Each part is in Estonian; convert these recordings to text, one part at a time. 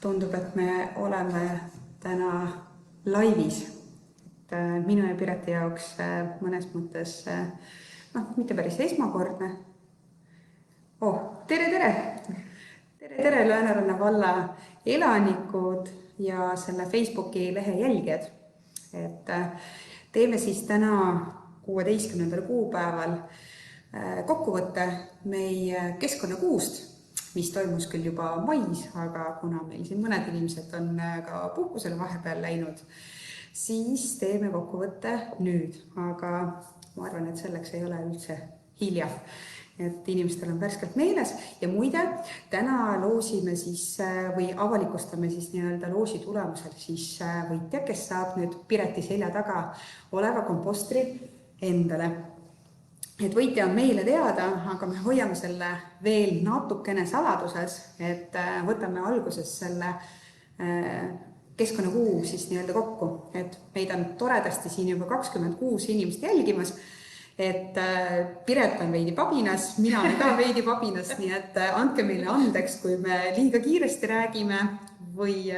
Tundub, et me oleme täna laivis. Minu ja Pireti jaoks mõnes mõttes, mitte päris esmakordne. Tere, tere! Tere, Lääneranna valla elanikud ja selle Facebooki lehe jälgijad. Teeme siis täna 16. kuupäeval kokkuvõtte meie keskkonnakuust, mis toimus küll juba mais, aga kuna meil siin mõned inimesed on ka puhkusele vahepeal läinud, siis teeme kokkuvõtte nüüd. Aga ma arvan, et selleks ei ole üldse hilja, et inimestel on värskelt meeles. Ja muide, täna loosime siis või avalikustame siis nii-öelda loosi tulemusel siis võitja, kes saab nüüd Pireti selja taga oleva kompostri endale. Et võitja on meile teada, aga me hoiame selle veel natukene saladuses, et võtame alguses selle keskkonnakuu siis nii-öelda kokku. Et meid on toredasti siin juba 26 inimest jälgimas, et Piret on veidi pabinas, mina olen ka veidi pabinas, nii et andke meile andeks, kui me liiga kiiresti räägime või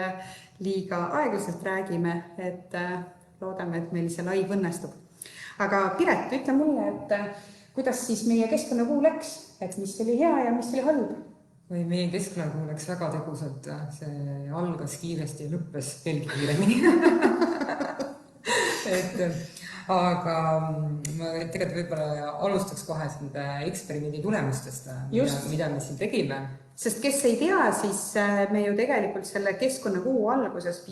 liiga aeglaselt räägime, et loodame, et meil see live õnnestub. Aga Piret, ütle mulle, et kuidas siis meie keskkonnakuu läks, et mis oli hea ja mis oli halb? Või meie keskkonnakuu läks väga tegusalt, see algas kiiresti ja lõppes veelgi kiiremini. Aga ma tegelikult võib-olla alustaks kohe selle eksperimendi tulemustest, mida me siin tegime. Sest kes ei tea, siis me ju tegelikult selle keskkonnakuu alguses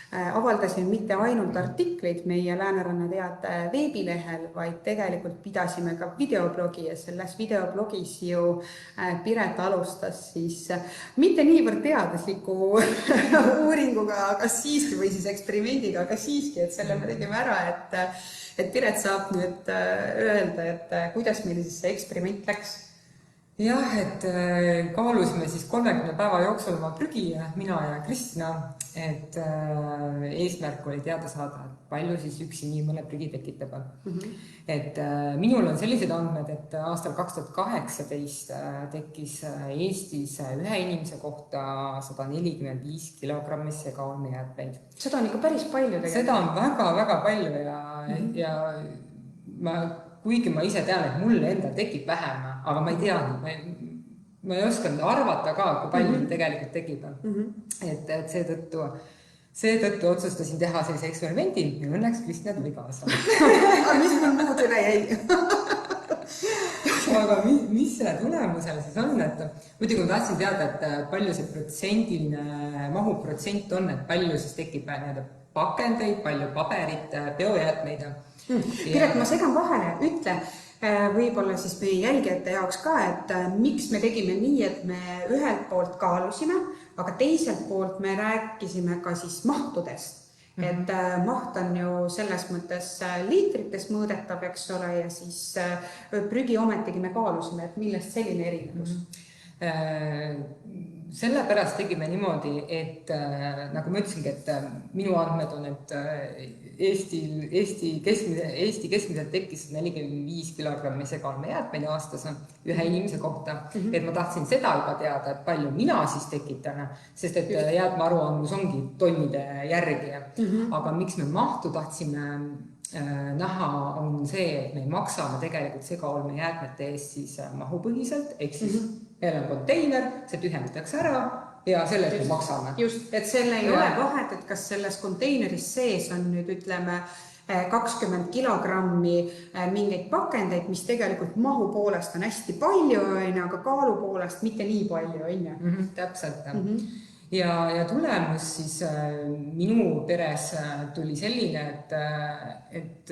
avaldasime mitte ainult artikleid meie Lääneranna teate veebilehel, vaid tegelikult pidasime ka videoblogi ja selles videoblogis ju Piret alustas siis mitte niivõrd teadusliku uuringuga, aga siiski, või siis eksperimendiga, aga siiski, et selle me tegime ära, et Piret saab nüüd öelda, et kuidas meil siis see eksperiment läks. Jah, et kaalusime siis 30 päeva jooksul oma prügi, mina ja Kristina, et eesmärk oli teada saada, et palju siis üks inimene prügi tekitab. Et minul on sellised andmed, et aastal 2018 tekkis Eestis ühe inimese kohta 145 kilogrammi segaolmejäätmeid. Seda on ikka päris palju tegelikult. Seda on väga-väga palju ja kuigi ma ise tean, et mulle endal tekib vähem, aga ma ei teadnud, ma ei osanud arvata ka, kui palju tegelikult tekib. Et seetõttu otsustasin teha sellise eksperimendi ja õnneks Kristina tuli kaasa. Aga mis mul muud üle jäi? Aga mis selle tulemusel siis on, et muidugi ma tahtsin teada, et palju see protsendiline mahuprotsent on, et palju siis tekib pakendeid, palju paberit, biojäätmeid. Piret, ma segan vahele, ütle võib-olla siis meie jälgijate jaoks ka, et miks me tegime nii, et me ühelt poolt kaalusime, aga teiselt poolt me rääkisime ka siis mahtudest. Et maht on ju selles mõttes liitrites mõõdetav, eks ole, ja siis prügi ometigi me kaalusime, et millest selline erinevus? Sellepärast tegime niimoodi, et nagu ma ütlesingi, et minu andmed on, et Eesti keskmiselt tekkis 45 kilogrammi segaolmejäätmeid aastas ühe inimese kohta. Et ma tahtsin seda juba teada, et palju mina siis tekitan, sest et jäätmearuandlus ongi tonnide järgi. Aga miks me mahtu tahtsime näha, on see, et me maksame tegelikult segaolmejäätmete eest siis mahupõhiselt, ehk siis meil on konteiner, see tühjendatakse ära ja selle me maksame. Just, et selle ei ole vahet, et kas selles konteineris sees on nüüd, ütleme, 20 kilogrammi mingeid pakendeid, mis tegelikult mahu poolest on hästi palju, aga kaalu poolest mitte nii palju. Täpselt. Ja tulemus siis minu peres tuli selline, et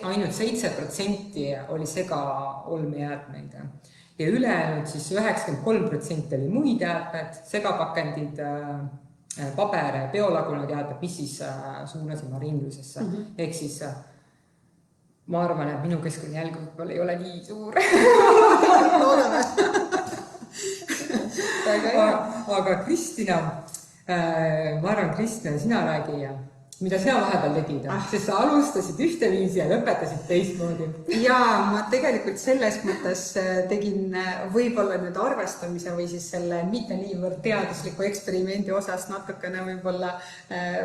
ainult 7% oli segaolmejäätmeid. Ja ülejäänud siis 93% oli muid jäätmed, segapakendid, paber, biolagunenud jäätmed, mis siis suunasime ringlusesse. Ehk siis ma arvan, et minu keskkonnajälg ei ole nii suur. Aga Kristina, ma arvan, Kristina, sina räägi mida sina vahepeal tegid, sest sa alustasid ühteviisi ja lõpetasid teistmoodi. Jaa, ma tegelikult selles mõttes tegin võib-olla nüüd arvestamise või siis selle mitte niivõrd teadusliku eksperimendi osas natukene võib-olla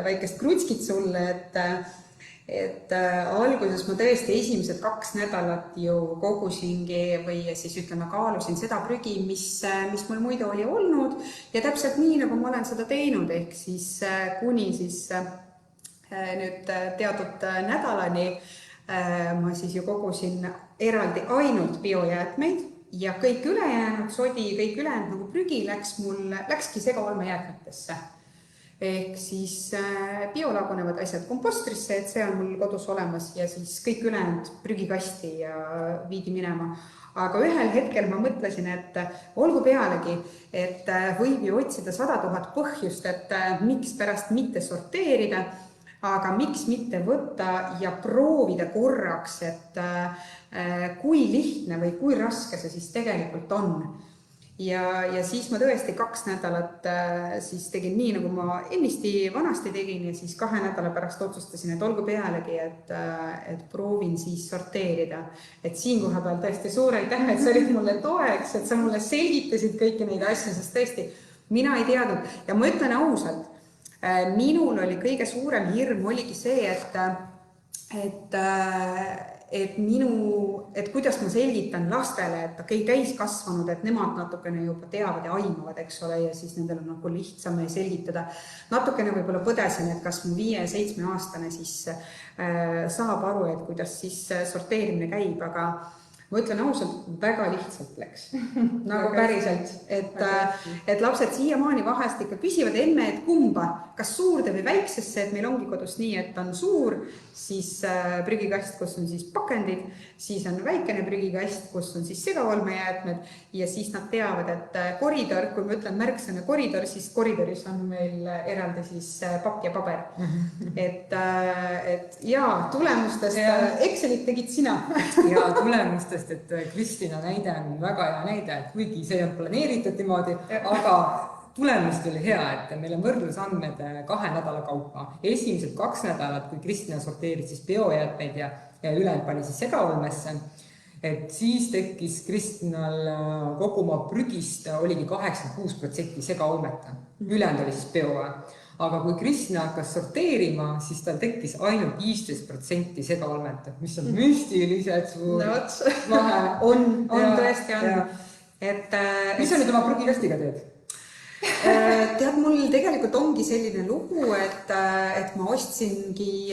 väikest krutskit sulle, et alguses ma tõesti esimesed 2 nädalat ju kogusingi või siis ütleme, kaalusin seda prügi, mis mul muidu oli olnud ja täpselt nii, nagu ma olen seda teinud, ehk siis kuni siis nüüd teatud nädalani ma siis ju kogusin eraldi ainult biojäätmeid ja kõik ülejäänud sodi, kõik ülejäänud nagu prügi läkski segaolmejäätmetesse. Ehk siis biolagunevad asjad kompostrisse, et see on mul kodus olemas ja siis kõik ülejäänud prügikasti ja viidi minema. Aga ühel hetkel ma mõtlesin, et olgu pealegi, et võib ju otsida 100 000 põhjust, et miks pärast mitte sorteerida, aga miks mitte võtta ja proovida korraks, et kui lihtne või kui raske see siis tegelikult on. Ja siis ma tõesti 2 nädalat siis tegin nii, nagu ma ennisti vanasti tegin ja siis 2 nädala pärast otsustasin, et olgu pealegi, et proovin siis sorteerida. Et siin koha peal tõesti suur aitäh, et sa olid mulle toeks, et sa mulle selgitasid kõiki neid asju, sest tõesti mina ei teadnud ja ma ütlen ausalt, minul oli kõige suurem hirm oligi see, et kuidas ma selgitan lastele, et okei, täiskasvanud, et nemad natukene juba teavad ja aimavad, eks ole, ja siis nendel on nagu lihtsam selgitada. Natukene võib-olla põdesin, et kas mu 5-7-aastane siis saab aru, et kuidas siis sorteerimine käib, aga ma ütlen ausalt, väga lihtsalt läks. Nagu päriselt, et lapsed siiamaani vahest ikka küsivad emme, et kumba, kas suurde või väiksesse, et meil ongi kodus nii, et on suur, siis prügikast, kus on siis pakendid, siis on väikene prügikast, kus on siis segaolmejäätmed ja siis nad teavad, et koridor, kui ma ütlen märksõna koridor, siis koridoris on meil eraldi siis pakk ja paber. Et jaa, tulemustest Excelit tegid sina. Ja tulemustest, et Kristina näide on väga hea näide, et kuigi see on planeeritud niimoodi, aga tulemust oli hea, et meil on võrdlusandmed 2 nädala kaupa. Esimesed 2 nädalat, kui Kristina sorteeris siis biojäätmeid ja ülejäänud pani siis segaolmesse, et siis tekkis Kristinal kogu oma prügist oligi 86% segaolmeta. Ülejäänud oli siis bio. Aga kui Kristina hakkas sorteerima, siis tal tekkis ainult 15% segaolmeta, mis on müstiliselt suur vahe. On tõesti on. Mis sa nüüd oma prügikastiga teed? Tead, mul tegelikult ongi selline lugu, et ma ostsingi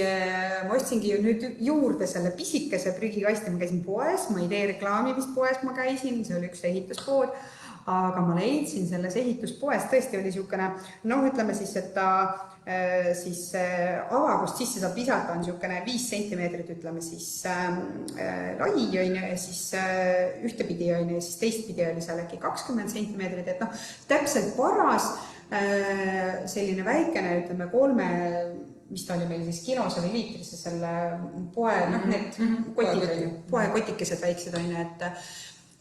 ju nüüd juurde selle pisikese prügikasti, ma käisin poes, ma ei tee reklaami, mis poes ma käisin, see oli üks ehituspood, aga ma leidsin selles ehituspoes, tõesti oli niisugune, ütleme siis, et ta siis ava, kust sisse saab visata, on niisugune 5 sentimeetrit, ütleme siis lai, ja siis ühtepidi ja siis teistpidi oli seal äkki 20 sentimeetrit, et täpselt paras selline väikene, ütleme 3, mis ta oli meil siis kilos või liitrisse selle poe, need poekotikesed väiksed on,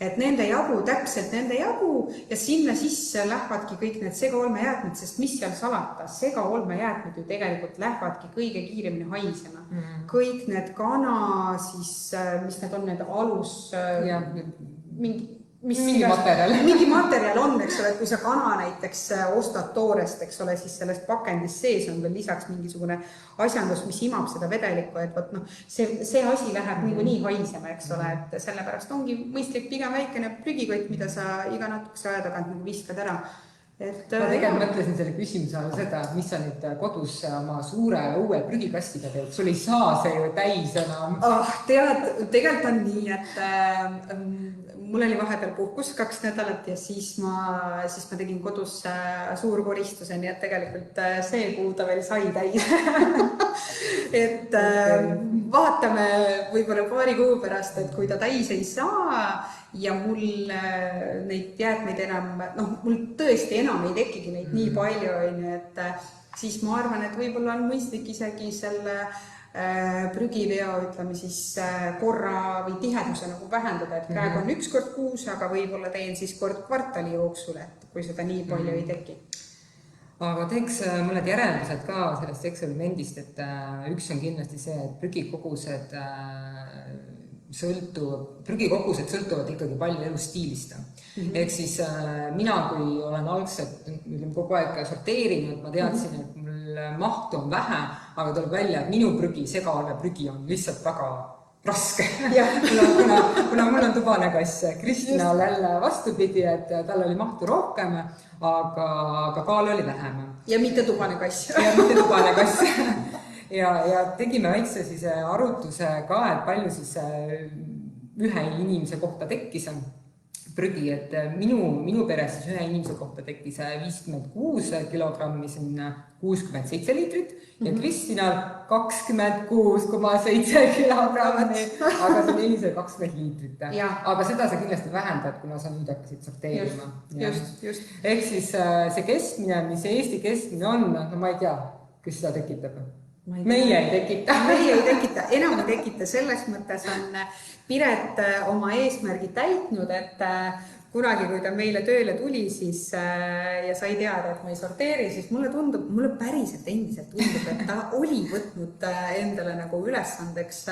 et nende jagu, täpselt nende jagu ja sinna sisse lähevadki kõik need segaolmejäätmed, sest mis seal salata, segaolmejäätmed ju tegelikult lähevadki kõige kiiremini haisema. Kõik need kana, siis mis need on, need alus, mingi materjal on, eks ole, et kui sa kana näiteks ostad toorest, eks ole, siis sellest pakendist sees on veel lisaks mingisugune asjandus, mis imab seda vedelikku, et võt, see asi läheb nii haisema, eks ole, et sellepärast ongi mõistlik pigem väikene prügikott, mida sa iga natukese aja tagant nagu viskad ära. Ma tegelikult mõtlesin selle küsimuse all seda, mis sa nüüd kodus oma suure uue prügikastiga teed, sul ei saa see ju täis enam. Tead, tegelikult on nii, et mul oli vahepeal puhkus 2 nädalat ja siis ma tegin kodus suur koristuse, nii et tegelikult see kuu ta veel sai täis. Et vaatame võib-olla paari kuu pärast, et kui ta täis ei saa ja mul neid jäätmeid enam, mul tõesti enam ei tekigi neid nii palju, et siis ma arvan, et võib-olla on mõistlik isegi selle prügiveo, ütleme siis korra või tiheduse nagu vähendada, et praegu on 1 kord kuus, aga võib-olla teen siis kord kvartali jooksul, et kui seda nii palju ei teki. aga teeks mõned järeldused ka sellest eksperimendist, et üks on kindlasti see, et prügikogused sõltuvad ikkagi palju elustiilist. Ehk siis mina, kui olen algselt kogu aeg sorteerinud, ma teadsin, et mul mahtu on vähe, aga tuleb välja, et minu prügi, segaolmeprügi on lihtsalt väga raske. kuna mul on tubane kass. Kristinal jälle vastupidi, et tal oli mahtu rohkem, aga kaal oli vähem. Ja mitte tubane kass. Ja mitte tubane kass. Ja tegime väikse siis arutuse ka, et palju siis ühe inimese kohta tekkis prügi, et minu peres siis ühe inimese kohta tekkis 56 kilogrammi, sinna 67 liitrit ja Kristinal 26,7 kilogrammi, aga see on 420 liitrit. Aga seda sa kindlasti vähendad, kuna sa nüüd hakkasid sorteerima. Just. Ehk siis see keskmine, mis Eesti keskmine on, no ma ei tea, kes seda tekitab. Meie ei tekita. Enam ei tekita. Selles mõttes on Piret oma eesmärgi täitnud, et kunagi, kui ta meile tööle tuli, siis ja sai teada, et ma ei sorteeri, siis mulle päriselt endiselt tundub, et ta oli võtnud endale nagu ülesandeks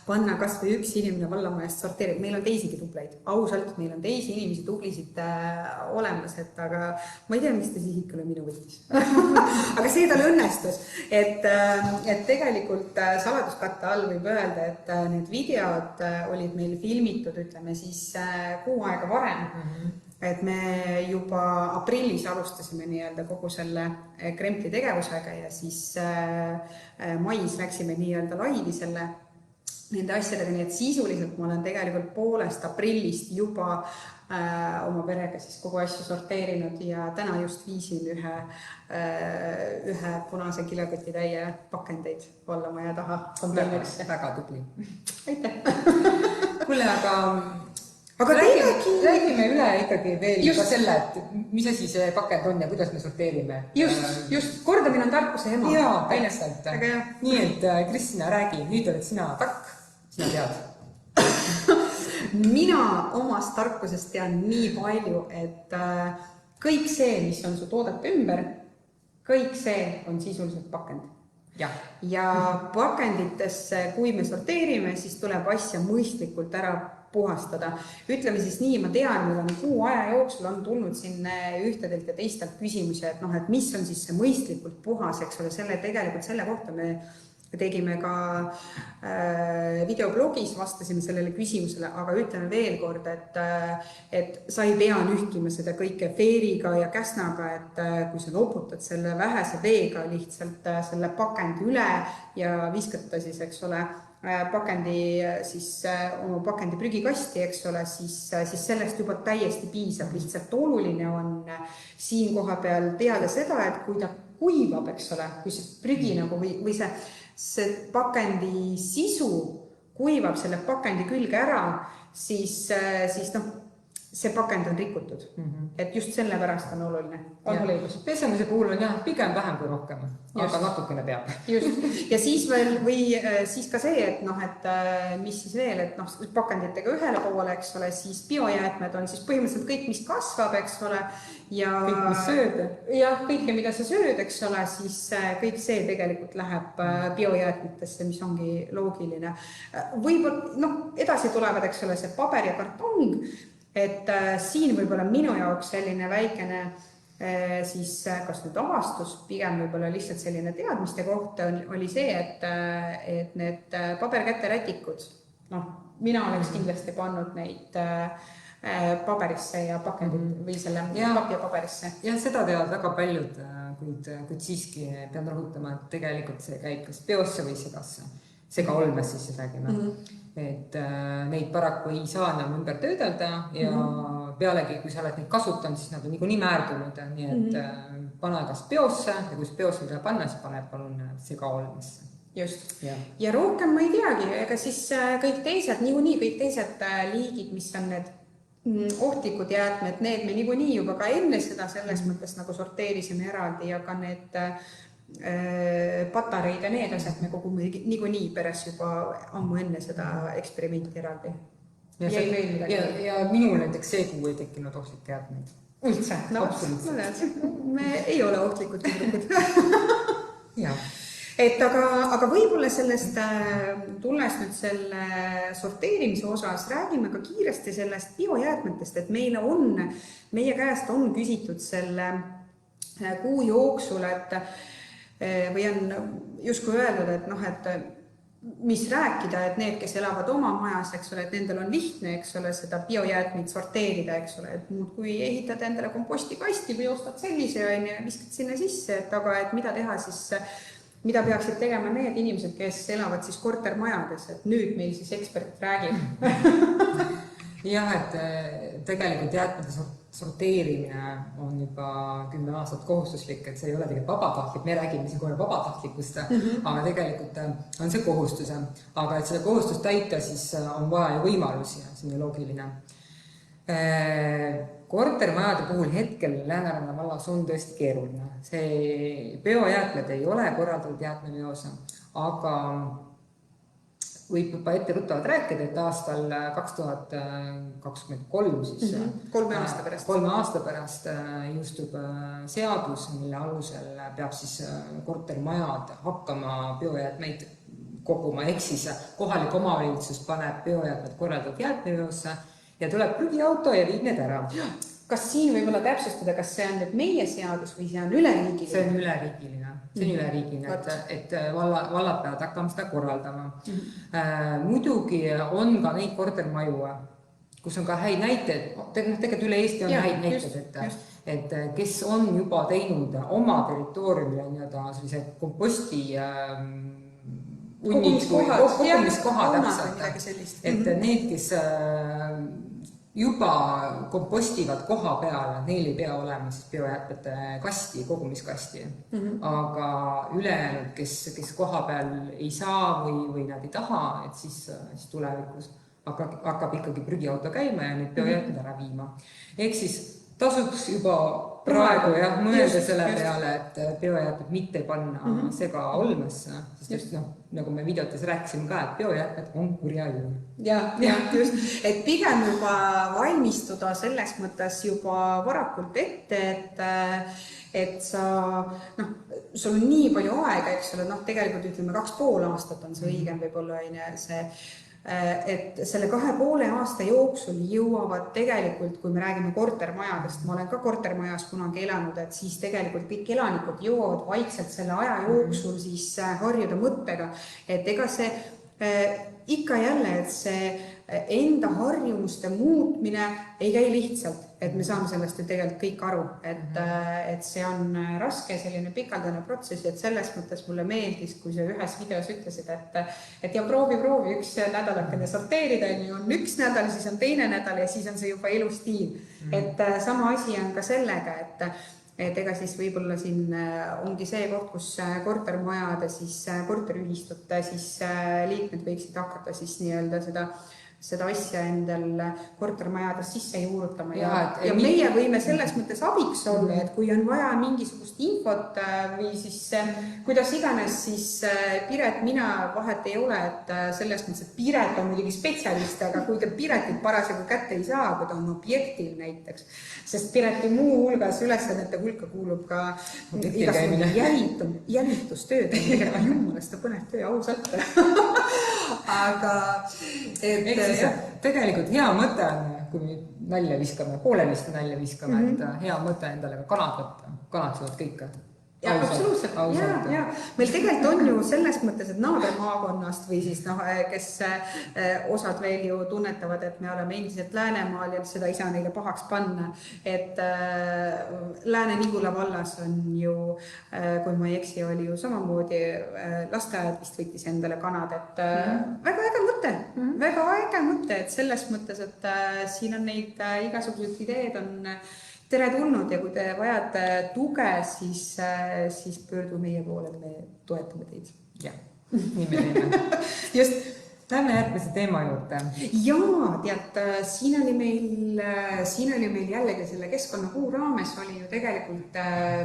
panna kas või üks inimene vallamajast sorteerib. Meil on teisigi tubleid. Ausalt, meil on teisi inimesi tublisid olemas, aga ma ei tea, mis ta siis ikka minu võttis. Aga see tal õnnestus, et tegelikult saladuskatte all võib öelda, et need videod olid meil filmitud, ütleme siis kuu aega varem. Et me juba aprillis alustasime nii-öelda kogu selle Krempli tegevusega ja siis mais läksime nii-öelda laivi nende asjadega, nii et sisuliselt ma olen tegelikult poolest aprillist juba oma perega siis kogu asju sorteerinud ja täna just viisin ühe punase kilekoti täie pakendeid vallamaja taha. Väga tubli. Aitäh! Kuule, aga räägime üle ikkagi veel ka selle, et mis asi see pakend on ja kuidas me sorteerime. Just. Kordamine on tarkuse ema. Jaa, täpselt. Nii, et Kristina, räägi, nüüd oled sina tark, sina tead. Mina omast tarkusest tean nii palju, et kõik see, mis on su toodete ümber, kõik see on sisuliselt pakend. Ja pakenditesse, kui me sorteerime, siis tuleb asja mõistlikult ära puhastada. Ütleme siis nii, ma tean, meil on kuu aja jooksul on tulnud siin ühtedelt ja teistelt küsimusi, et mis on siis see mõistlikult puhas, eks ole, selle kohta me tegime ka videoblogis, vastasime sellele küsimusele, aga ütleme veel kord, et sa ei pea nühkima seda kõike feeriga ja käsnaga, et kui sa loputad selle vähese veega lihtsalt selle pakendi üle ja viskad ta siis, eks ole, oma pakendi prügikasti, eks ole, siis sellest juba täiesti piisab. Lihtsalt oluline on siin koha peal teada seda, et kui ta kuivab, eks ole, kui see prügi nagu või see pakendi sisu kuivab selle pakendi külge ära, siis see pakend on rikutud. Et just selle pärast on oluline. Pesemise puhul on pigem vähem kui rohkem, aga natukene peab. Just. Ja siis veel, või siis ka see, et mis siis veel, et pakenditega ühele poole, eks ole, siis biojäätmed on siis põhimõtteliselt kõik, mis kasvab, eks ole, ja kõik, mis sööd. Ja kõike, mida sa sööd, eks ole, siis kõik see tegelikult läheb biojäätmetesse, mis ongi loogiline. Võib-olla, edasi tulevad, eks ole, see paber ja kartong, et siin võib-olla minu jaoks selline väikene siis kas nüüd avastus, pigem võib-olla lihtsalt selline teadmiste kohta oli see, et need paberkäterätikud, mina oleks kindlasti pannud neid paberisse ja pakendit või selle papi ja paberisse. Ja seda teavad väga paljud, kuid siiski pean rõhutama, et tegelikult see käib kas peosse või segaolmes siis räägime. Et neid paraku ei saa enam ümber töödelda ja pealegi, kui sa oled neid kasutanud, siis nad on nii määrdunud, nii et pane kas peosse ja kui peosse mida panna, siis pane palun segaolmesse. Just. Ja rohkem ma ei teagi, ega siis kõik teised liigid, mis on need ohtlikud jäätmed, need me niikuinii juba ka enne seda selles mõttes nagu sorteerisime eraldi ja ka need patareid ja need asjad me kogume niikuinii peres juba ammu enne seda eksperimenti eraldi. Ja minul näiteks see kuu ei tekkinud ohtlikke jäätmeid. Üldse, no, me ei ole ohtlikud tüdrukud. Jah. Et aga võib-olla sellest, tulles nüüd selle sorteerimise osas, räägime ka kiiresti sellest biojäätmetest, et meie käest on küsitud selle kuu jooksul, või on justkui öeldud, et noh, et mis rääkida, et need, kes elavad oma majas, eks ole, et nendel on lihtne, eks ole, seda biojäätmeid sorteerida, eks ole, et muud kui ehitad endale kompostikasti või ostad sellise ja viskad sinna sisse, et aga et mida teha siis, mida peaksid tegema need inimesed, kes elavad siis kortermajades, et nüüd meil siis ekspert räägib. Jah, et tegelikult jäätmete sorteerimine on juba 10 aastat kohustuslik, et see ei ole tegelikult vabatahtlik, me räägime siin kohe vabatahtlikust, aga tegelikult on see kohustus. Aga et seda kohustust täita, siis on vaja ju võimalusi, see on ju loogiline. Kortermajade puhul hetkel Lääneranna vallas on tõesti keeruline. See biojäätmed ei ole korraldatud jäätmeveos, aga võib juba ette ruttavalt rääkida, et aastal 2023 siis 3 aasta pärast. 3 aasta pärast jõustub seadus, mille alusel peab siis kortermajad hakkama biojäätmeid koguma, ehk siis kohalik omavalitsus paneb biojäätmed korraldatud jäätmeveosse ja tuleb prügiauto ja viib need ära. Kas siin võib-olla täpsustada, kas see on nüüd meie seadus või see on üleriigiline? See on üleriigiline. See on üleriigiline, et vallad peavad hakkama seda korraldama. Muidugi on ka neid kortermaju, kus on ka häid näiteid, tegelikult üle Eesti on häid näiteid, et kes on juba teinud oma territooriumile sellise komposti kogumiskoha täpselt, et need, kes juba kompostivad koha peal, neil ei pea olema siis biojäätmete kasti, kogumiskasti, aga ülejäänud, kes koha peal ei saa või nad ei taha, et siis tulevikus hakkab ikkagi prügiauto käima ja need biojäätmed ära viima. Ehk siis tasuks juba praegu mõelda selle peale, et biojäätmed mitte panna sega olmesse, sest just nagu me videotes rääkisime ka, et biojäätmed on kurja juur. Ja just, et pigem juba valmistuda selles mõttes juba varakult ette, et sa, sul on nii palju aega, eks ole, tegelikult ütleme 2,5 aastat on see õigem võib-olla see, et selle 2,5 aasta jooksul jõuavad tegelikult, kui me räägime kortermajadest, ma olen ka kortermajas kunagi elanud, et siis tegelikult kõik elanikud jõuavad vaikselt selle aja jooksul siis harjuda mõttega, et ega see ikka jälle, et see enda harjumuste muutmine ei käi lihtsalt, et me saame sellest ju tegelikult kõik aru, et see on raske selline pikaldane protsess, et selles mõttes mulle meeldis, kui sa ühes videos ütlesid, et ja proovi üks nädalakene sorteerida, on üks nädal, siis on teine nädal ja siis on see juba elustiil. Et sama asi on ka sellega, et ega siis võib-olla siin ongi see koht, kus kortermajade, siis korteriühistute siis liikmed võiksid hakata siis nii-öelda seda asja endal kortermajades sisse juurutama ja meie võime selles mõttes abiks olla, et kui on vaja mingisugust infot või siis kuidas iganes, siis Piret, mina vahet ei ole, et selles mõttes, et Piret on muidugi spetsialist, aga kui ta Piretit parasjagu kätte ei saa, kui ta on objektil näiteks, sest Pireti muu hulgas ülesannete hulka kuulub ka igasugune jälitustööd, tegelikult jumalast põnev töö ausalt. Aga tegelikult hea mõte on, kui nalja viskame, poolelist nalja viskame, et hea mõte endale ka kanad võtta, kanad saavad kõike. Ja absoluutselt, ja. Meil tegelikult on ju selles mõttes, et naabermaakonnast või siis kes osad veel ju tunnetavad, et me oleme endiselt Läänemaal ja seda ei saa neile pahaks panna, et Lääne-Nigula vallas on ju, kui ma ei eksi, oli ju samamoodi lasteajad vist võttis endale kanad, et väga äge mõte, et selles mõttes, et siin on neid igasugused ideed on tere tulnud ja kui te vajate tuge, siis pöördu meie poole, me toetame teid. Jah, nii me teeme. Just, lähme järgmise teema juurde. Jaa, tead, siin oli meil jällegi selle keskkonnakuu raames oli ju tegelikult,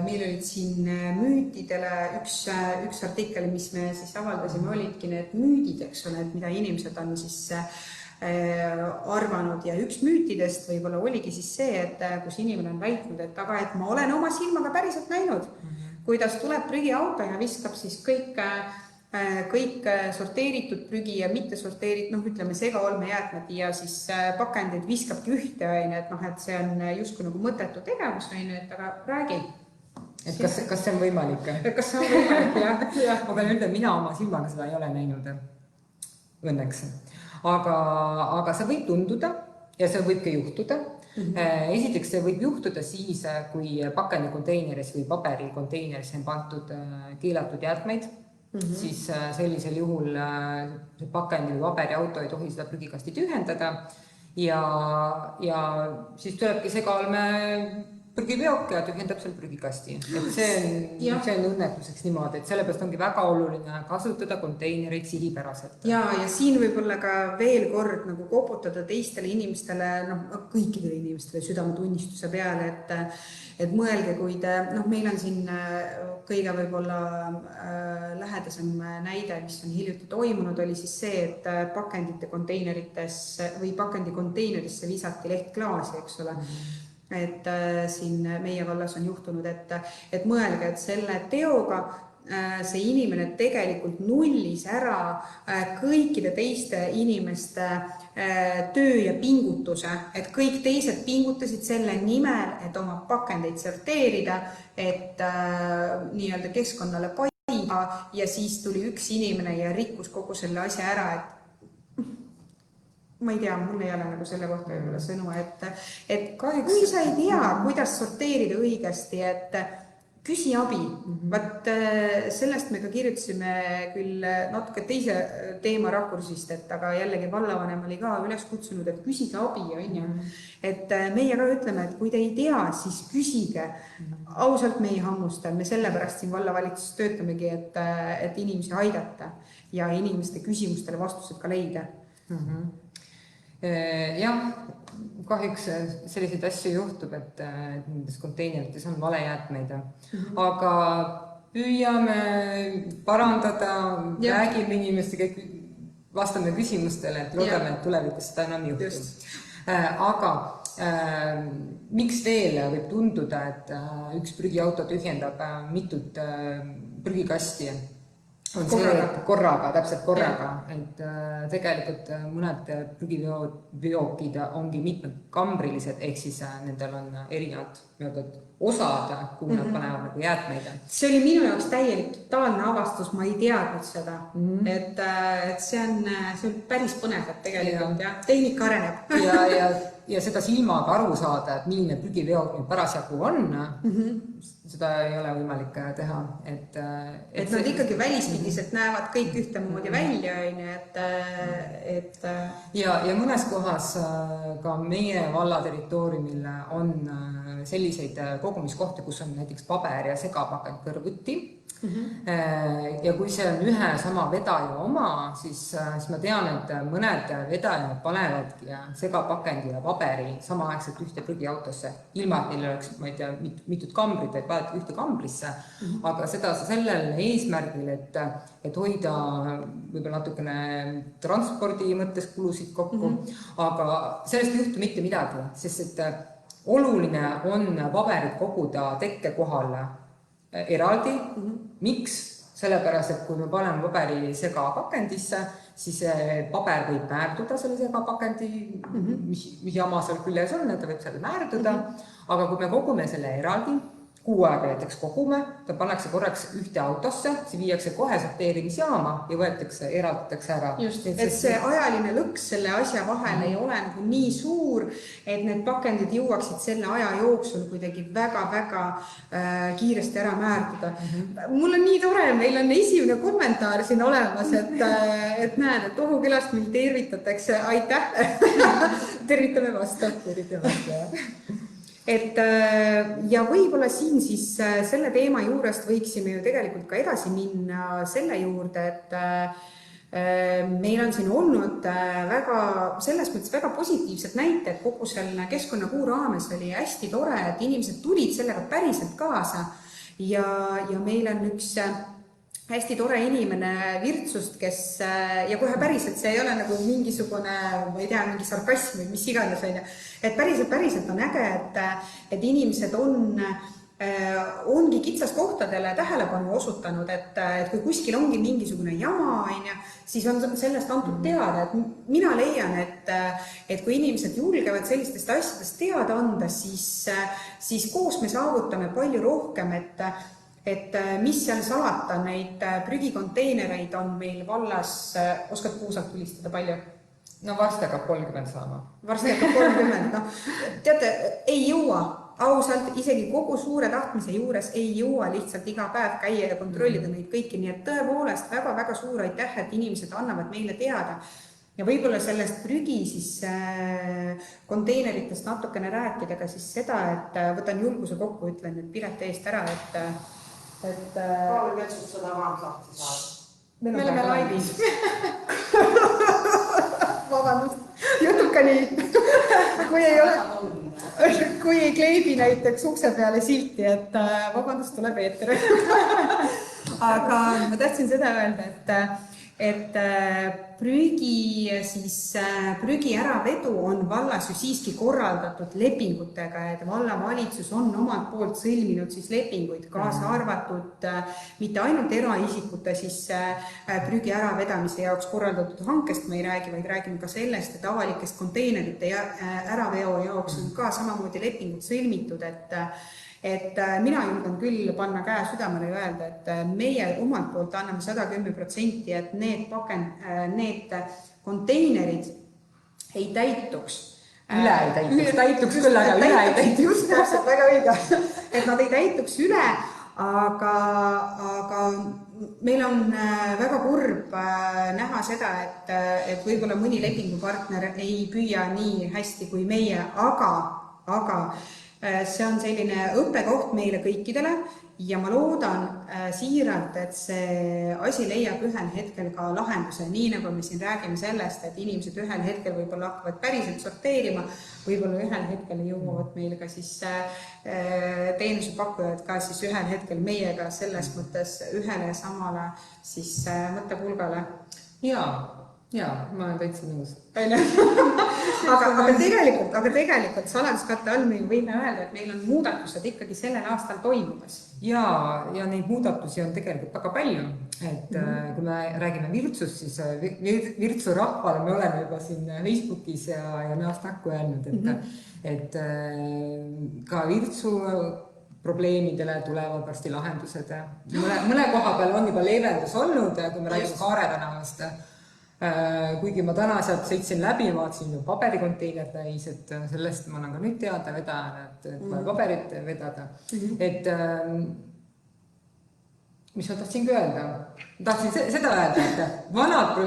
meil olid siin müütidele üks artikkel, mis me siis avaldasime, olidki need müüdid, eks ole, et mida inimesed on siis arvanud ja üks müütidest võib-olla oligi siis see, et kus inimene on väitnud, et aga et ma olen oma silmaga päriselt näinud, kuidas tuleb prügiauto ja viskab siis kõik sorteeritud prügi ja mitte sorteeritud, ütleme segaolmejäätmed ja siis pakendid viskabki ühte, et et see on justkui nagu mõttetu tegevus, et aga räägi. Et kas see on võimalik? Kas see on võimalik, jah. Ma pean öelda, mina oma silmaga seda ei ole näinud, õnneks. Aga see võib tunduda ja see võib ka juhtuda. Esiteks see võib juhtuda siis, kui pakendikonteineris või paberikonteineris on pandud keelatud jäätmeid, siis sellisel juhul pakendi või paberiauto ei tohi seda prügikasti tühjendada ja siis tulebki segaolme prügiveok ja tühjendab seal prügikasti. Et see on õnnetuseks niimoodi, et sellepärast ongi väga oluline kasutada konteinereid sihipäraselt. Ja siin võib olla ka veel kord nagu koputada teistele inimestele, kõikidele inimestele südametunnistuse peale, et mõelge, kui te, meil on siin kõige võib-olla lähedasem näide, mis on hiljuti toimunud, oli siis see, et pakendite konteineritesse või pakendi konteinerisse visati lehtklaasi, eks ole. Et siin meie vallas on juhtunud, et mõelge, et selle teoga see inimene tegelikult nullis ära kõikide teiste inimeste töö ja pingutuse, et kõik teised pingutasid selle nimel, et oma pakendeid sorteerida, et nii-öelda keskkonnale paiga ja siis tuli üks inimene ja rikkus kogu selle asja ära, et ma ei tea, mul ei ole nagu selle kohta võib-olla sõnu, et kui sa ei tea, kuidas sorteerida õigesti, et küsi abi. Vaat sellest me ka kirjutasime küll natuke teise teema rakursist, aga jällegi vallavanem oli ka üles kutsunud, et küsige abi. Et meie ka ütleme, et kui te ei tea, siis küsige. Ausalt me ei hammusta, me sellepärast siin vallavalitsuses töötamegi, et inimesi aidata ja inimeste küsimustele vastused ka leida. Jah, kahjuks selliseid asju juhtub, et nendes konteinerites on valejäätmeid, aga püüame parandada, räägime inimestega, vastame küsimustele, et loodame, et tulevikus seda enam juhtub. Aga miks veel võib tunduda, et üks prügiauto tühjendab mitut prügikasti? On korraga, täpselt korraga, et tegelikult mõned prügiveokid ongi mitmekambrilised, ehk siis nendel on erinevad osad, kuhu nad panevad nagu jäätmeid. See oli minu jaoks täielik totaalne avastus, ma ei teadnud seda, et see on päris põnev, et tegelikult ja tehnika areneb. Ja seda silmaga aru saada, et milline prügiveok parasjagu on, seda ei ole võimalik teha. Et nad ikkagi välispidiselt näevad kõik ühtemoodi välja, ja mõnes kohas ka meie valla territooriumil on selliseid kogumiskohti, kus on näiteks paber ja segapakend kõrvuti. Ja kui see on ühe sama vedaja oma, siis ma tean, et mõned vedajad panevad segapakendi ja paberi samaaegselt ühte prügiautosse, ilma et neil oleks, ma ei tea, mitut kambrit, et panete ühte kambrisse, aga seda sellel eesmärgil, et hoida võib-olla natukene transpordi mõttes kulusid kokku, aga sellest ei juhtu mitte midagi, sest et oluline on paberid koguda tekkekohal eraldi. Miks? Sellepärast, et kui me paneme paberi segapakendisse, siis paber võib määrduda selle segapakendi, mis jama seal küljes on, et ta võib seal määrduda, aga kui me kogume selle eraldi, 6 aega näiteks kogume, ta pannakse korraks ühte autosse, see viiakse kohe sorteerimisjaama ja võetakse, eraldatakse ära. Just, et see ajaline lõks selle asja vahel ei ole nagu nii suur, et need pakendid jõuaksid selle aja jooksul kuidagi väga-väga kiiresti ära määrduda. Mul on nii tore, meil on esimene kommentaar siin olemas, et näed, et Ohukülast meil tervitatakse, aitäh, tervitame vastu. Ja võib-olla siin siis selle teema juurest võiksime ju tegelikult ka edasi minna selle juurde, et meil on siin olnud selles mõttes väga positiivsed näited kogu selle keskkonnakuu raames oli hästi tore, et inimesed tulid sellega päriselt kaasa ja meil on üks hästi tore inimene Virtsust, kes ja kohe päriselt, see ei ole nagu mingisugune, ma ei tea, mingi sarkasm või mis iganes, on ju. Et päriselt on äge, et inimesed ongi kitsaskohtadele tähelepanu osutanud, et kui kuskil ongi mingisugune jama, on ju, siis on sellest antud teada, et mina leian, et kui inimesed julgevad sellistest asjadest teada anda, siis koos me saavutame palju rohkem, et mis seal salata, neid prügikonteinereid on meil vallas, oskad puusalt tulistada palju? No varsti hakkab 30 saama. Varsti hakkab 30, noh, teate, ei jõua, ausalt, isegi kogu suure tahtmise juures ei jõua lihtsalt iga päev käia ja kontrollida neid kõiki, nii et tõepoolest väga-väga suur aitäh, et inimesed annavad meile teada. Ja võib-olla sellest prügi siis konteineritest natukene rääkida ka siis seda, et võtan julguse kokku, ütlen nüüd Piret eest ära, et Paul Vetsust seda vaam lahti saada. Me oleme laivis. Vabandust, jutuka nii. Kui ei kleibi näiteks ukse peale silti, et vabandust, tuleb eeter. Aga ma tahtsin seda öelda, et prügi äravedu on vallas ju siiski korraldatud lepingutega, et vallavalitsus on omalt poolt sõlminud siis lepinguid, kaasa arvatud mitte ainult eraisikute siis prügi äravedamise jaoks korraldatud hankest me ei räägi, vaid räägime ka sellest, et avalikest konteinerite äraveo jaoks on ka samamoodi lepingud sõlmitud, et mina julgen küll panna käe südamele ja öelda, et meie omalt poolt anname 110%, et need konteinerid ei täituks. Üle ei täituks, täituks küll, aga üle ei täituks. Just täpselt, väga õige. Et nad ei täituks üle, aga meil on väga kurb näha seda, et võib-olla mõni lepingupartner ei püüa nii hästi kui meie, aga see on selline õppekoht meile kõikidele ja ma loodan siiralt, et see asi leiab ühel hetkel ka lahenduse, nii nagu me siin räägime sellest, et inimesed ühel hetkel võib-olla hakkavad päriselt sorteerima, võib-olla ühel hetkel jõuavad meil ka siis teenusepakkujad ka siis ühel hetkel meiega selles mõttes ühele ja samale siis mõttepulgale. Jaa, ma olen täitsa nõus. Aga tegelikult saladuskatte all me võime öelda, et meil on muudatused ikkagi sellel aastal toimumas. Ja neid muudatusi on tegelikult väga palju, et kui me räägime Virtsust, siis Virtsu rahvale me oleme juba siin Facebookis ja näost näkku öelnud, et ka Virtsu probleemidele tulevad varsti lahendused. Mõne koha peal on juba leevendus olnud, kui me räägime Kaare tänavast. Kuigi ma täna sealt sõitsin läbi, vaatasin ju paberikonteiner täis, et sellest ma olen ka nüüd teada vedajana, et vaja paberit vedada. Et mis ma tahtsingi öelda? Tahtsin seda öelda, et vanad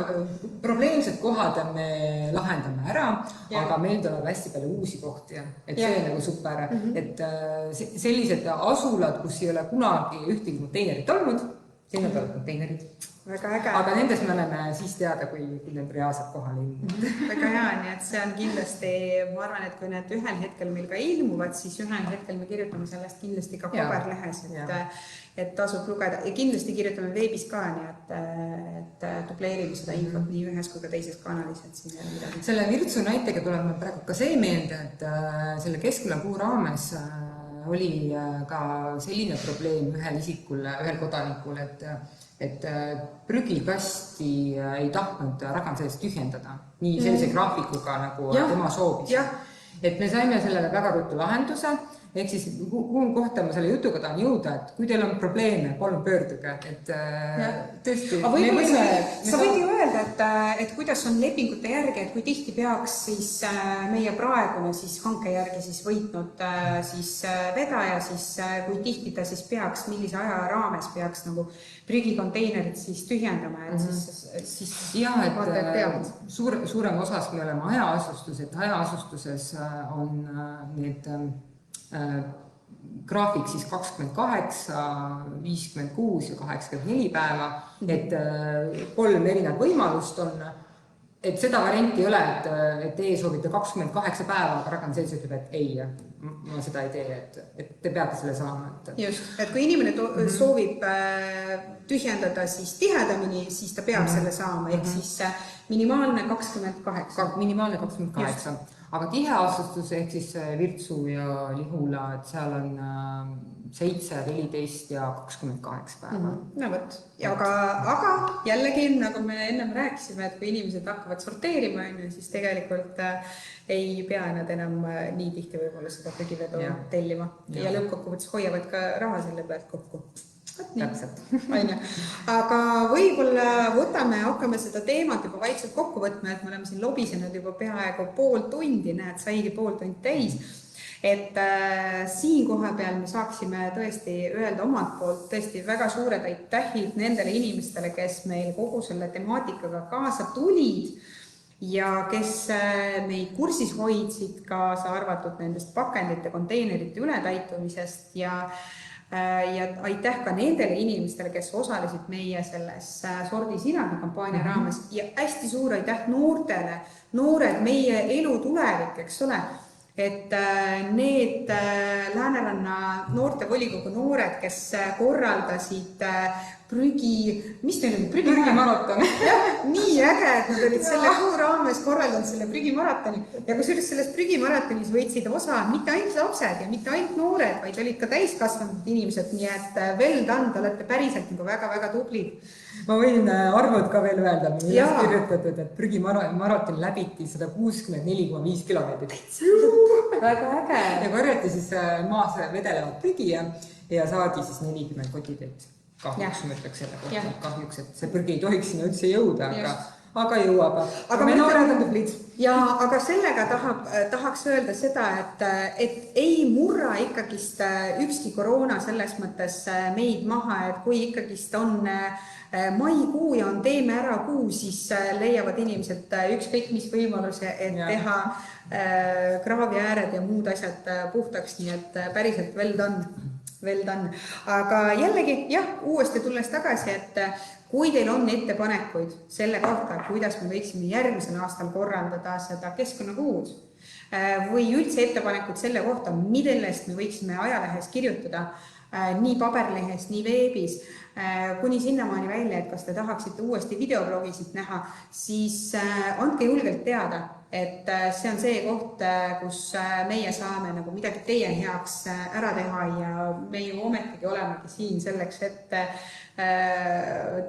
probleemsed kohad me lahendame ära, aga meil tuleb hästi palju uusi kohti, et see on nagu super, et sellised asulad, kus ei ole kunagi ühtegi konteinerit olnud, sinna tuleb konteinerid. Väga äge. Aga nendes me oleme siis teada, kui need reaalselt kohale ilmuvad. Väga hea, nii et see on kindlasti, ma arvan, et kui need ühel hetkel meil ka ilmuvad, siis ühel hetkel me kirjutame sellest kindlasti ka paberlehes, et tasub lugeda ja kindlasti kirjutame veebis ka, nii et dubleerime seda infot nii ühes kui ka teises kanalis, et siin ei ole midagi. Selle Virtsu näitega tuleb praegu ka see meelde, et selle Keskkülakuu raames oli ka selline probleem ühel isikul, ühel kodanikul, et prügikasti ei tahtnud Ragn-Sellist tühjendada nii sellise graafikuga, nagu tema soovis. Et me saime sellele väga ruttu lahenduse, ehk siis kuhu kohta ma selle jutuga tahan jõuda, et kui teil on probleeme, palun pöörduge, et tõesti. Sa võid ju öelda, et kuidas on lepingute järgi, et kui tihti peaks siis meie praegune siis hanke järgi siis võitnud siis vedaja, siis kui tihti ta siis peaks, millise aja raames peaks nagu prügikonteinerit siis tühjendama, et siis et suurem osas me oleme hajaasustus, et hajaasustuses on need graafik siis 28, 56 ja 84 päeva, et 3 erinevat võimalust on, et seda varianti ei ole, et teie soovite 28 päeva, aga Ragn-Sells ütleb, et ei. ma seda ei tee, et te peate selle saama. Just, et kui inimene soovib tühjendada siis tihedamini, siis ta peab selle saama, ehk siis minimaalne 28. Minimaalne 28. Aga tiheasustus ehk siis Virtsu ja Lihula, et seal on 7, 14 ja 28 päeva. No võt, aga jällegi, nagu me ennem rääkisime, et kui inimesed hakkavad sorteerima, siis tegelikult ei pea nad enam nii tihti võib-olla seda prügivedu tellima ja lõppkokkuvõttes hoiavad ka raha selle pealt kokku. Täpselt. Aga võib-olla hakkame seda teemat juba vaikselt kokku võtma, et me oleme siin lobisenud juba peaaegu pool tundi, näed, saigi pool tund täis. Et siin koha peal me saaksime tõesti öelda omalt poolt tõesti väga suured aitähid nendele inimestele, kes meil kogu selle temaatikaga kaasa tulid ja kes meid kursis hoidsid, kaasa arvatud nendest pakendite, konteinerite ületäitumisest ja aitäh ka nendele inimestele, kes osalesid meie selles Sordi sirami kampaania raames ja hästi suur aitäh noortele, noored meie elu tulevik, eks ole. Et need Lääneranna noortevolikogu noored, kes korraldasid mis neil oli? Prügimaraton. Nii äge, et nad olid selle kuu raames korraldanud selle prügimaratoni ja kusjuures selles prügimaratonis võitsid osa mitte ainult lapsed ja mitte ainult noored, vaid olid ka täiskasvanud inimesed, nii et well done, te olete päriselt nagu väga-väga tublid. Ma võin arvud ka veel öelda, millest kirjutatud, et prügimaraton läbiti 164,5 kilomeetrit. Väga äge. Ja korjati siis maas vedelevad prügi ja saadi siis 40 kotitäit. Kahjuks ma ütleks selle kohta, kahjuks, et see prügi ei tohiks sinna üldse jõuda, aga jõuab. Aga me noored on tublid. Ja aga sellega tahaks öelda seda, et ei murra ikkagist ükski koroona selles mõttes meid maha, et kui ikkagist on maikuu ja on teeme ära kuu, siis leiavad inimesed ükskõik mis võimaluse, et teha kraavi ääred ja muud asjad puhtaks, nii et päriselt well done. Aga jällegi, uuesti tulles tagasi, et kui teil on ettepanekuid selle kohta, kuidas me võiksime järgmisel aastal korraldada seda keskkonnakuud või üldse ettepanekuid selle kohta, millest me võiksime ajalehes kirjutada, nii paberlehes, nii veebis, kuni sinnamaani välja, et kas te tahaksite uuesti videoblogisid näha, siis andke julgelt teada, et see on see koht, kus meie saame nagu midagi teie heaks ära teha ja me ju ometigi olemegi siin selleks, et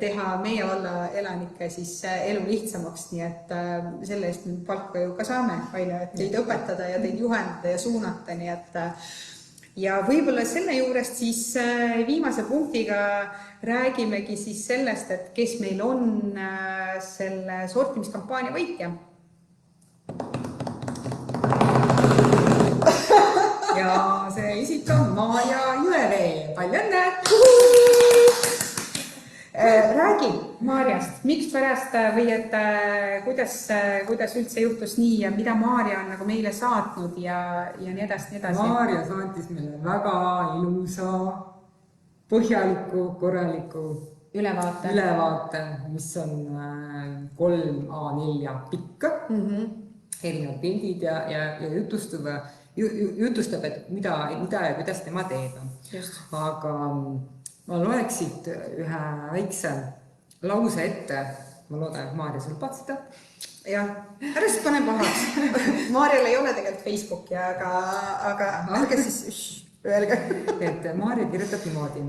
teha meie valla elanike siis elu lihtsamaks, nii et selle eest me palka ju ka saame, et teid õpetada ja teid juhendada ja suunata, nii et ja võib-olla selle juurest siis viimase punktiga räägimegi siis sellest, et kes meil on selle sortimiskampaania võitja. Ja see isik on Maarja Jõevee. Palju õnne! Räägi Maarjast, miks pärast või et kuidas üldse juhtus nii ja mida Maarja on nagu meile saatnud ja nii edasi, nii edasi. Maarja saatis meile väga ilusa, põhjaliku, korraliku ülevaate, mis on 3 A4 pikk, erinevad pildid ja jutustab, et mida ja kuidas tema teeb. Aga ma loeksid ühe väikse lause ette, ma loodan, et Maarja sulpad seda. Jah, ära siis pane pahaks. Maarjal ei ole tegelikult Facebooki, aga ärge siis öelge. Et Maarja kirjutab niimoodi.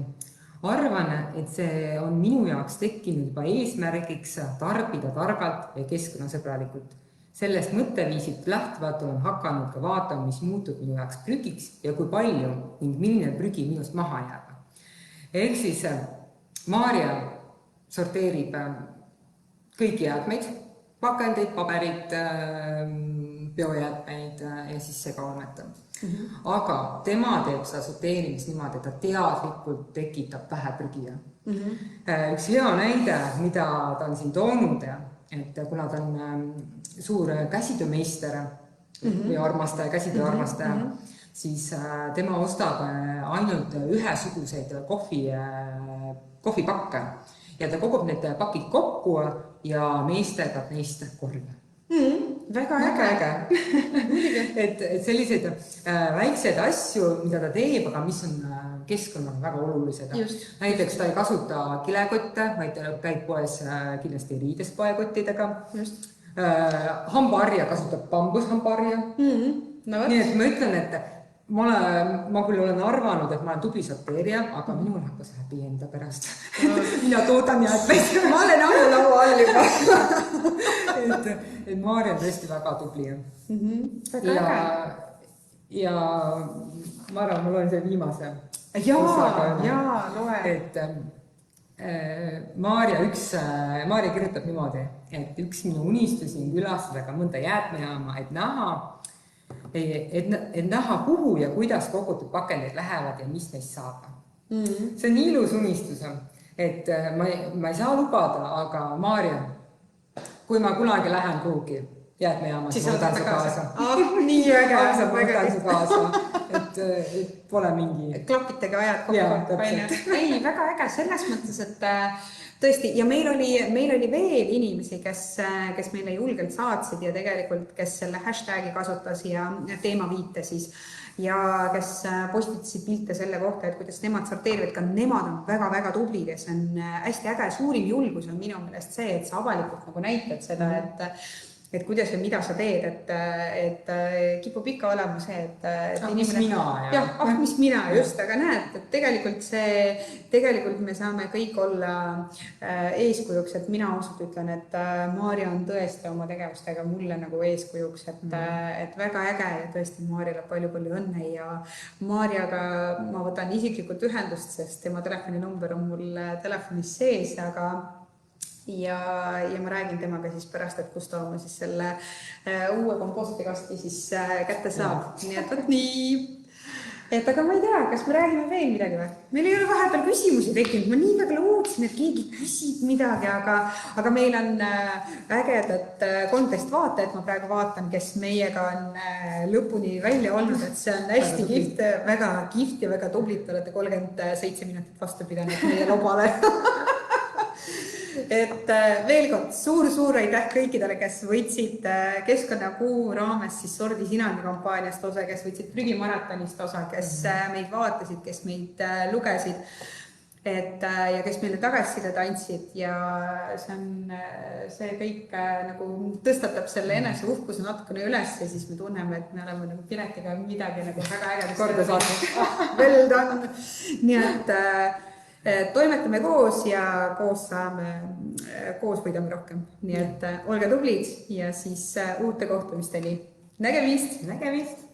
Arvan, et see on minu jaoks tekkinud juba eesmärgiks tarbida targalt ja keskkonnasõbralikult. Sellest mõtteviisilt lähtuvalt olen hakanud ka vaatama, mis muutub minu jaoks prügiks ja kui palju ning milline prügi minust maha jääb. Ehk siis Maarja sorteerib kõiki jäätmeid, pakendeid, paberit, biojäätmeid ja siis segaolmet. Aga tema teeb seda sorteerimist niimoodi, et ta teadlikult tekitab vähe prügija. Üks hea näide, mida ta on siin toonud, et kuna ta on suur käsitöömeister või armastaja, käsitööarmastaja, siis tema ostab ainult ühesuguseid kohvipakke ja ta kogub need pakid kokku ja meistegab neist korvi. väga äge. et selliseid väikseid asju, mida ta teeb, aga mis on keskkonnale väga olulised. Näiteks ta ei kasuta kilekotte, vaid ta käib poes kindlasti riidest poekottidega. Hambaharja kasutab bambushambaharja. Nii et ma ütlen, et ma küll olen arvanud, et ma olen tubli sorteerija, aga minul hakkas häbi enda pärast. Mina toodan jäätmeid. Ma olen laua all juba. et Maarja on tõesti väga tubli. Ja ma arvan, ma loen selle viimase. Jaa, loe. Et Maarja kirjutab niimoodi, et üks minu unistusi on külastada ka mõnda jäätmejaama, et näha, kuhu ja kuidas kogutud pakendid lähevad ja mis neist saab. See on nii ilus unistus, et ma ei saa lubada, aga Maarja, kui ma kunagi lähen kuhugi jäätmejaamas, ma võtan su kaasa. Nii väga. Ma võtan su kaasa, et pole mingi... Klapitega ajad kokku. Ei, väga äge selles mõttes, et tõesti, ja meil oli veel inimesi, kes meile julgelt saatsid ja tegelikult, kes selle hashtagi kasutas ja teema viite siis ja kes postitasid pilte selle kohta, et kuidas nemad sorteerivad, ka nemad on väga-väga tublid ja see on hästi äge. Suurim julgus on minu meelest see, et sa avalikult nagu näitad seda, et kuidas ja mida sa teed, et kipub ikka olema see, et mis mina. Mis mina just, aga näed, et tegelikult me saame kõik olla eeskujuks, et mina ausalt ütlen, et Maarja on tõesti oma tegevustega mulle nagu eeskujuks, et väga äge ja tõesti Maarjale palju-palju õnne ja Maarjaga ma võtan isiklikult ühendust, sest tema telefoninumber on mul telefonis sees, aga ja ma räägin temaga siis pärast, et kus ta oma siis selle uue kompostikasti siis kätte saab. Nii et võt nii. Et aga ma ei tea, kas me räägime veel midagi või? Meil ei ole vahepeal küsimusi tekkinud. Ma nii väga lootsin, et keegi küsib midagi, aga meil on ägedad kontest vaatajad. Ma praegu vaatan, kes meiega on lõpuni välja olnud, et see on hästi kihvt, väga kihvt ja väga tublit. Olete 37 minutit vastu pidanud meie lobale. Et veel kord suur aitäh kõikidele, kes võtsid Keskkonnakuu raames siis Sordi Sinandi kampaaniast osa, kes võtsid prügimaratonist osa, kes meid vaatasid, kes meid lugesid ja kes meile tagasisidet andsid ja see kõik nagu tõstatab selle eneseuhkuse natukene üles ja siis me tunneme, et me oleme nagu Piretiga midagi nagu väga ägedast korda saanud. Well done. Nii et toimetame koos ja koos võidame rohkem. Nii et olge tublid ja siis uute kohtumisteni. Nägemist! Nägemist!